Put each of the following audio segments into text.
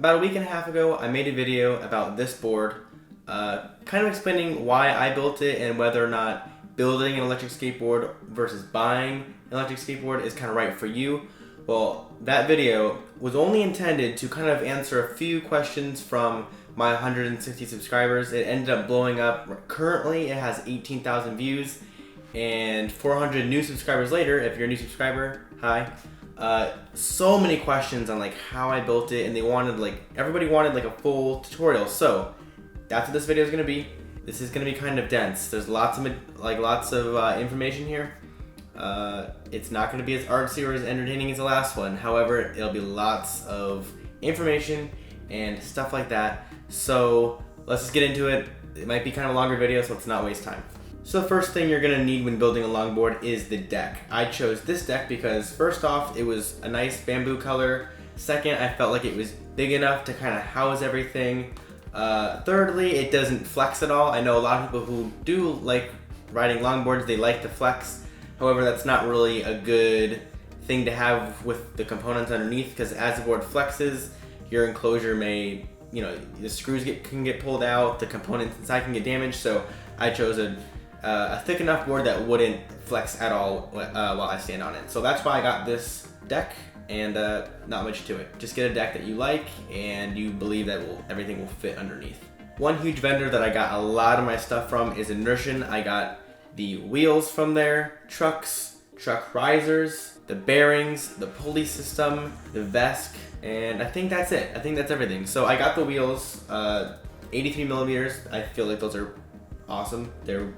About a week and a half ago, I made a video about this board, kind of explaining why I built it and whether or not building an electric skateboard versus buying an electric skateboard is kind of right for you. Well, that video was only intended to kind of answer a few questions from my 160 subscribers. It ended up blowing up. Currently, it has 18,000 views, and 400 new subscribers later, if you're a new subscriber, hi. So many questions on like how I built it, and everybody wanted like a full tutorial. So that's what this video is going to be. This is going to be kind of dense. There's lots of information here. It's not going to be as artsy or as entertaining as the last one. However, it'll be lots of information and stuff like that. So let's just get into it. It might be kind of a longer video, so let's not waste time. So the first thing you're going to need when building a longboard is the deck. I chose this deck because first off, it was a nice bamboo color. Second, I felt like it was big enough to kind of house everything. Thirdly, it doesn't flex at all. I know a lot of people who do like riding longboards, they like to flex. However, that's not really a good thing to have with the components underneath, because as the board flexes, your enclosure may, the screws can get pulled out, the components inside can get damaged. So I chose a thick enough board that wouldn't flex at all while I stand on it. So that's why I got this deck, and not much to it. Just get a deck that you like and you believe that everything will fit underneath. One huge vendor that I got a lot of my stuff from is Enclosure. I got the wheels from there, truck risers, the bearings, the pulley system, the Vesk, and I think that's it. I think that's everything. So I got the wheels, 83 millimeters. I feel like those are awesome. They're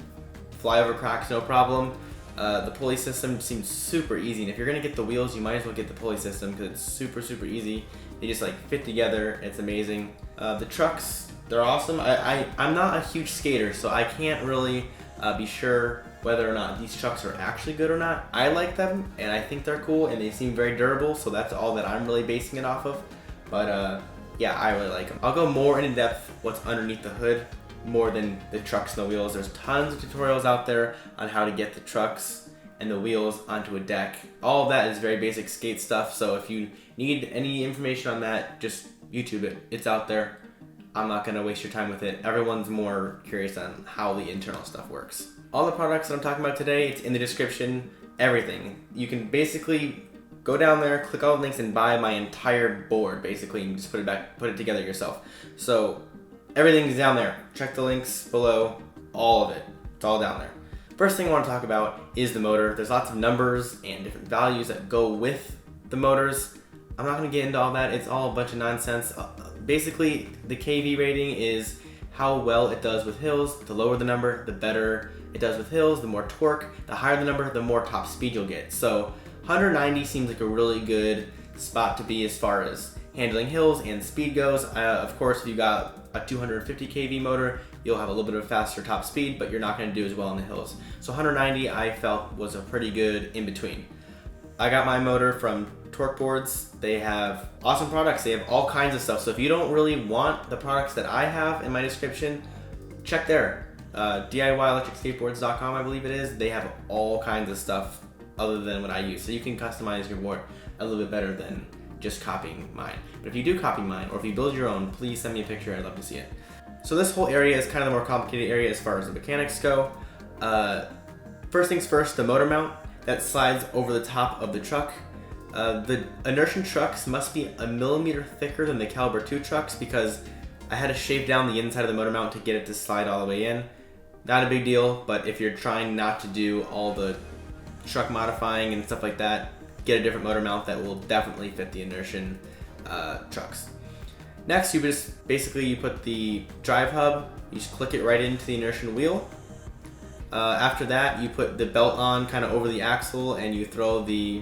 fly over cracks, no problem. The pulley system seems super easy, and if you're gonna get the wheels, you might as well get the pulley system because it's super easy. They just like fit together. It's amazing. The trucks, they're awesome. I'm not a huge skater, so I can't really be sure whether or not these trucks are actually good or not. I like them, and I think they're cool, and they seem very durable, so that's all that I'm really basing it off of. But yeah, I really like them. I'll go more in depth what's underneath the hood, more than the trucks and the wheels. There's tons of tutorials out there on how to get the trucks and the wheels onto a deck. All of that is very basic skate stuff, so if you need any information on that, just YouTube it. It's out there. I'm not gonna waste your time with it. Everyone's more curious on how the internal stuff works. All the products that I'm talking about today, it's in the description, everything. You can basically go down there, click all the links, and buy my entire board, basically, and just put it together yourself. So everything's down there. Check the links below, all of it. It's all down there. First thing I want to talk about is the motor. There's lots of numbers and different values that go with the motors. I'm not going to get into all that. It's all a bunch of nonsense. Basically, the KV rating is how well it does with hills. The lower the number, the better it does with hills, the more torque. The higher the number, the more top speed you'll get. So 190 seems like a really good spot to be as far as handling hills and speed goes. Of course, if you got a 250 kV motor, you'll have a little bit of a faster top speed, but you're not going to do as well on the hills. So 190 I felt was a pretty good in between. I got my motor from Torque Boards. They have awesome products. They have all kinds of stuff. So if you don't really want the products that I have in my description, check there. DIYelectricskateboards.com, I believe it is. They have all kinds of stuff other than what I use. So you can customize your board a little bit better than just copying mine. But if you do copy mine, or if you build your own, please send me a picture. I'd love to see it. So this whole area is kind of the more complicated area as far as the mechanics go. First things first, the motor mount that slides over the top of the truck. The Enclosure trucks must be a millimeter thicker than the Caliber 2 trucks because I had to shave down the inside of the motor mount to get it to slide all the way in. Not a big deal, but if you're trying not to do all the truck modifying and stuff like that, get a different motor mount that will definitely fit the Enclosure trucks. Next, you put the drive hub, you just click it right into the Enclosure wheel. After that, you put the belt on kind of over the axle, and you throw the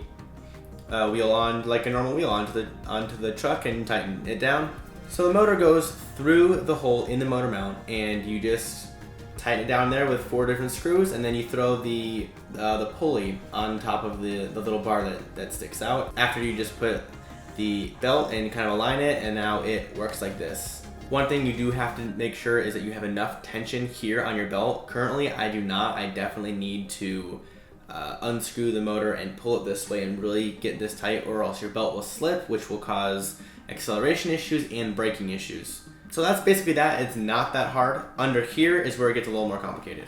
wheel on like a normal wheel onto the truck and tighten it down. So the motor goes through the hole in the motor mount, and you just tighten it down there with 4 different screws, and then you throw the pulley on top of the little bar that sticks out. After you just put the belt and kind of align it, and now it works like this. One thing you do have to make sure is that you have enough tension here on your belt. Currently, I do not. I definitely need to unscrew the motor and pull it this way and really get this tight, or else your belt will slip, which will cause acceleration issues, and braking issues. So that's basically that. It's not that hard. Under here is where it gets a little more complicated.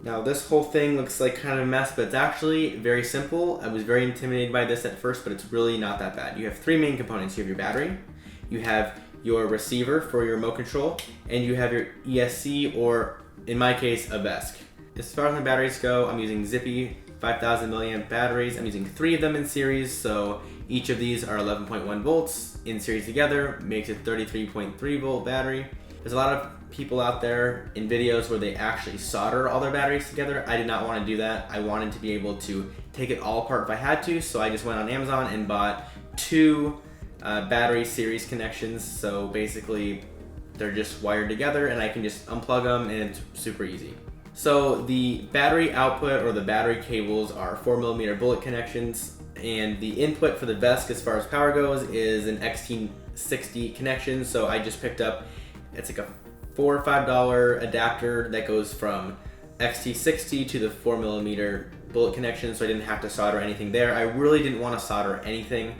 Now this whole thing looks like kind of a mess, but it's actually very simple. I was very intimidated by this at first, but it's really not that bad. You have three main components. You have your battery, you have your receiver for your remote control, and you have your ESC, or in my case, a VESC. As far as my batteries go, I'm using Zippy 5000 milliamp batteries. I'm using 3 of them in series, so each of these are 11.1 volts. In series together makes a 33.3 volt battery. There's a lot of people out there in videos where they actually solder all their batteries together. I did not want to do that. I wanted to be able to take it all apart if I had to, so I just went on Amazon and bought 2 battery series connections. So basically they're just wired together and I can just unplug them and it's super easy. So the battery output, or the battery cables, are 4mm bullet connections, and the input for the VESC as far as power goes is an XT60 connection. So I just picked up, it's like a $4 or $5 adapter that goes from XT60 to the 4mm bullet connection, so I didn't have to solder anything there. I really didn't want to solder anything.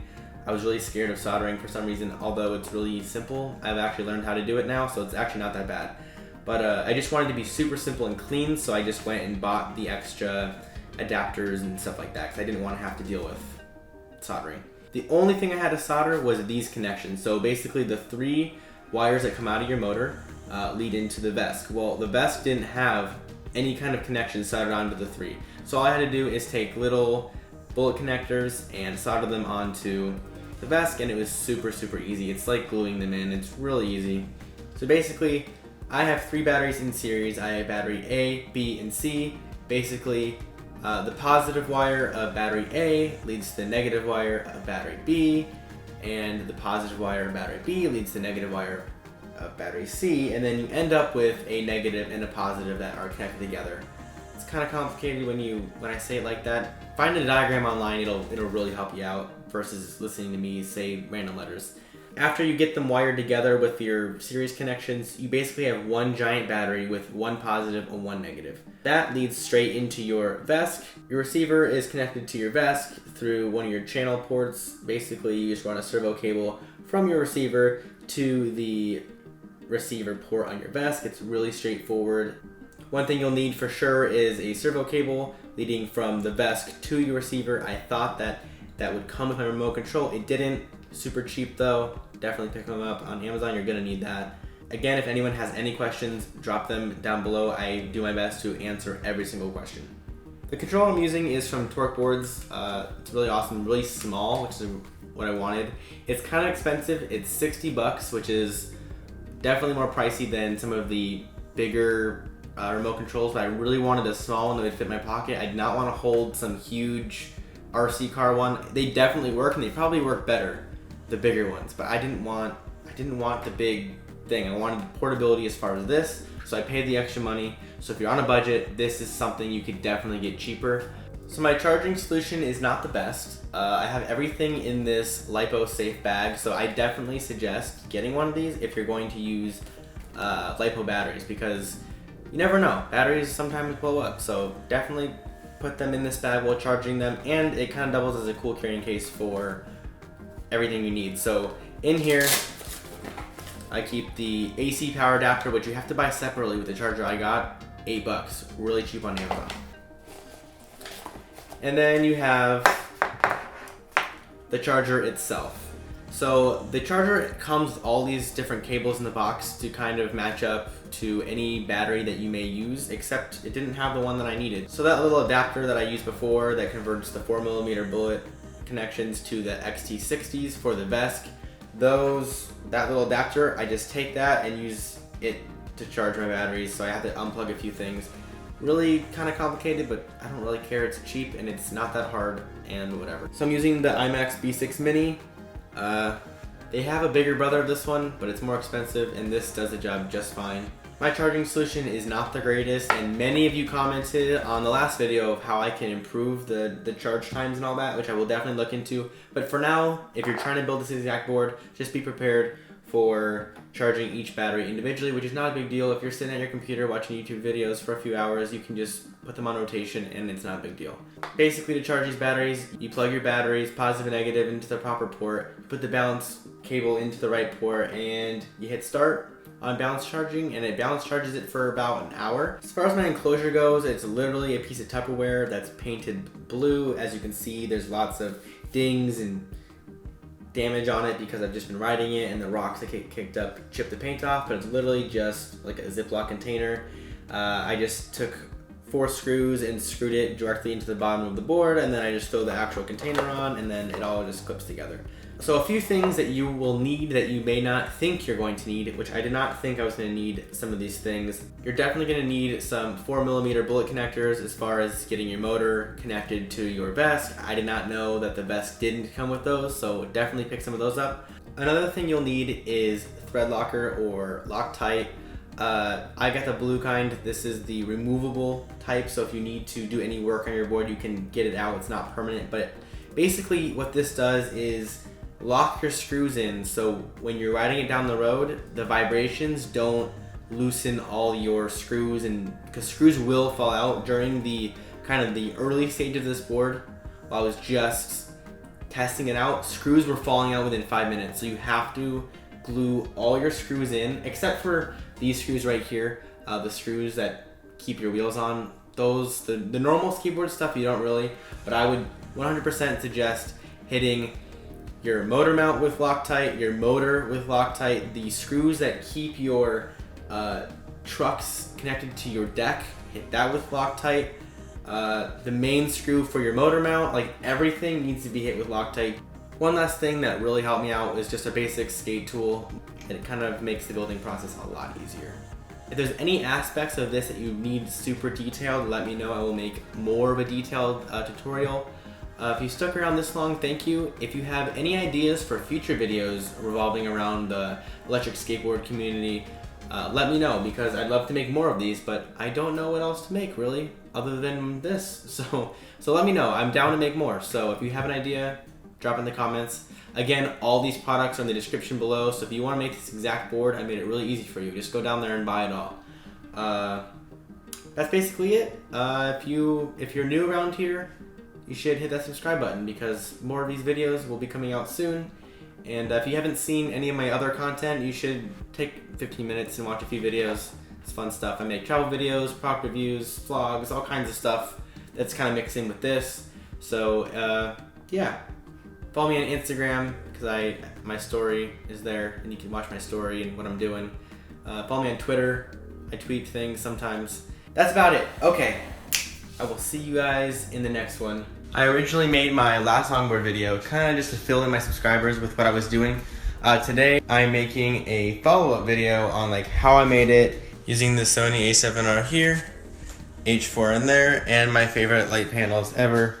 I was really scared of soldering for some reason, although it's really simple. I've actually learned how to do it now, so it's actually not that bad. But I just wanted to be super simple and clean, so I just went and bought the extra adapters and stuff like that, because I didn't want to have to deal with soldering. The only thing I had to solder was these connections. So basically the 3 wires that come out of your motor lead into the VESC. Well, the VESC didn't have any kind of connection soldered onto the 3. So all I had to do is take little bullet connectors and solder them onto the VESC, and it was super easy. It's like gluing them in. It's really easy. So basically, I have 3 batteries in series. I have battery A, B, and C. Basically, the positive wire of battery A leads to the negative wire of battery B, and the positive wire of battery B leads to the negative wire of battery C, and then you end up with a negative and a positive that are connected together. It's kind of complicated when I say it like that. Find a diagram online, it'll really help you out versus listening to me say random letters. After you get them wired together with your series connections, you basically have one giant battery with 1 positive and 1 negative. That leads straight into your VESC. Your receiver is connected to your VESC through one of your channel ports. Basically, you just run a servo cable from your receiver to the receiver port on your VESC. It's really straightforward. One thing you'll need for sure is a servo cable leading from the VESC to your receiver. I thought that would come with my remote control. It didn't. Super cheap though. Definitely pick them up on Amazon. You're gonna need that. Again, if anyone has any questions, drop them down below. I do my best to answer every single question. The control I'm using is from Torque Boards. It's really awesome, really small, which is what I wanted. It's kind of expensive. It's $60, which is definitely more pricey than some of the bigger remote controls, but I really wanted a small one that would fit in my pocket. I did not want to hold some huge RC car one. They definitely work, and they probably work better, the bigger ones, but I didn't want the big thing. I wanted the portability as far as this, so I paid the extra money. So if you're on a budget, this is something you could definitely get cheaper. So my charging solution is not the best. I have everything in this LiPo safe bag, so I definitely suggest getting one of these if you're going to use LiPo batteries, because you never know, batteries sometimes blow up. So definitely put them in this bag while charging them, and it kind of doubles as a cool carrying case for everything you need. So in here I keep the AC power adapter, which you have to buy separately with the charger. I got $8, really cheap on Amazon. And then you have the charger itself. So the charger comes with all these different cables in the box to kind of match up to any battery that you may use, except it didn't have the one that I needed. So that little adapter that I used before that converts the 4mm bullet connections to the XT60s for the VESC, that little adapter, I just take that and use it to charge my batteries, so I have to unplug a few things. Really kind of complicated, but I don't really care. It's cheap and it's not that hard and whatever. So I'm using the IMAX B6 Mini. They have a bigger brother of this one, but it's more expensive, and this does the job just fine. My charging solution is not the greatest, and many of you commented on the last video of how I can improve the charge times and all that, which I will definitely look into. But for now, if you're trying to build this exact board, just be prepared for charging each battery individually, which is not a big deal. If you're sitting at your computer watching YouTube videos for a few hours, you can just put them on rotation, and it's not a big deal. Basically, to charge these batteries, you plug your batteries, positive and negative, into the proper port, you put the balance cable into the right port, and you hit start on balance charging, and it balance charges it for about an hour. As far as my enclosure goes, it's literally a piece of Tupperware that's painted blue. As you can see, there's lots of dings and damage on it because I've just been riding it, and the rocks that kicked up chipped the paint off, but it's literally just like a Ziploc container. I just took 4 screws and screwed it directly into the bottom of the board, and then I just throw the actual container on, and then it all just clips together. So a few things that you will need that you may not think you're going to need, which I did not think I was going to need some of these things. You're definitely going to need some 4mm bullet connectors as far as getting your motor connected to your vest. I did not know that the vest didn't come with those, so definitely pick some of those up. Another thing you'll need is thread locker or Loctite. I got the blue kind. This is the removable type, so if you need to do any work on your board, you can get it out. It's not permanent, but basically what this does is lock your screws in, so when you're riding it down the road, the vibrations don't loosen all your screws, and because screws will fall out during the kind of the early stage of this board. While I was just testing it out, screws were falling out within 5 minutes, so you have to glue all your screws in, except for these screws right here, the screws that keep your wheels on. Those, the normal skateboard stuff, you don't really, but I would 100% suggest hitting your motor mount with Loctite, your motor with Loctite, the screws that keep your trucks connected to your deck, hit that with Loctite. The main screw for your motor mount, like everything needs to be hit with Loctite. One last thing that really helped me out is just a basic skate tool. It kind of makes the building process a lot easier. If there's any aspects of this that you need super detailed, let me know. I will make more of a detailed tutorial. If you stuck around this long, thank you. If you have any ideas for future videos revolving around the electric skateboard community, let me know, because I'd love to make more of these, but I don't know what else to make really other than this. So let me know. I'm down to make more. So if you have an idea, drop in the comments. Again, all these products are in the description below, so if you want to make this exact board, I made it really easy for you. Just go down there and buy it all. That's basically it. If you're new around here, you should hit that subscribe button, because more of these videos will be coming out soon. And if you haven't seen any of my other content, you should take 15 minutes and watch a few videos. It's fun stuff. I make travel videos, product reviews, vlogs, all kinds of stuff that's kind of mixed in with this. So yeah, follow me on Instagram, because my story is there and you can watch my story and what I'm doing. Follow me on Twitter. I tweet things sometimes. That's about it. Okay, I will see you guys in the next one. I originally made my last longboard video kind of just to fill in my subscribers with what I was doing. Today I'm making a follow-up video on like how I made it using the Sony A7R here, H4 in there, and my favorite light panels ever.